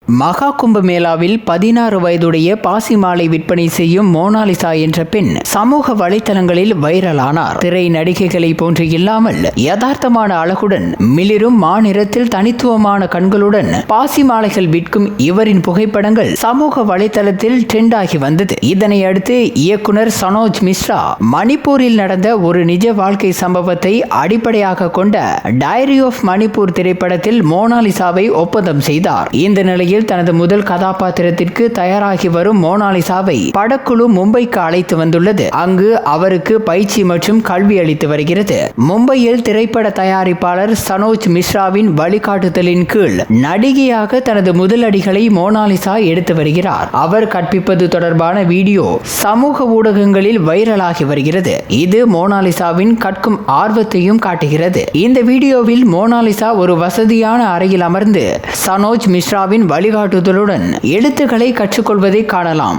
மகா கும்பமேளாவில் 16 வயதுடைய பாசிமாலை விற்பனை செய்யும் மோனாலிசா என்ற பெண் சமூக வலைதளங்களில் வைரலானார். திரை நடிகைகளை போன்று இல்லாமல் யதார்த்தமான அழகுடன் மிளிரும் மாநிறத்தில் தனித்துவமான கண்களுடன் பாசிமாலைகள் விற்கும் இவரின் புகைப்படங்கள் சமூக வலைதளத்தில் ட்ரெண்ட் ஆகி வந்தது. இதனை அடுத்து இயக்குனர் சனோஜ் மிஸ்ரா மணிப்பூரில் நடந்த ஒரு நிஜ வாழ்க்கை சம்பவத்தை அடிப்படையாக கொண்ட டைரி ஆஃப் மணிப்பூர் திரைப்படத்தில் மோனாலிசாவை ஒப்பந்தம் செய்தார். இந்த நிலையில் தனது முதல் கதாபாத்திரத்திற்கு தயாராகி வரும் மோனாலிசாவை படக்குழு மும்பைக்கு அழைத்து வந்துள்ளது. அங்கு அவருக்கு பயிற்சி மற்றும் கல்வி அளித்து வருகிறது. மும்பையில் திரைப்பட தயாரிப்பாளர் சனோஜ் மிஸ்ராவின் வழிகாட்டுதலின் கீழ் நடிகையாக தனது முதல் அடிகளை மோனாலிசா எடுத்து வருகிறார். அவர் கற்பிப்பது தொடர்பான வீடியோ சமூக ஊடகங்களில் வைரலாகி வருகிறது. இது மோனாலிசாவின் கற்கும் ஆர்வத்தையும் காட்டுகிறது. இந்த வீடியோவில் மோனாலிசா ஒரு வசதியான அறையில் அமர்ந்து சனோஜ் மிஸ்ராவின் வழிகாட்டுதலுடன் எழுத்துக்களை கற்றுக்கொள்வதை காணலாம்.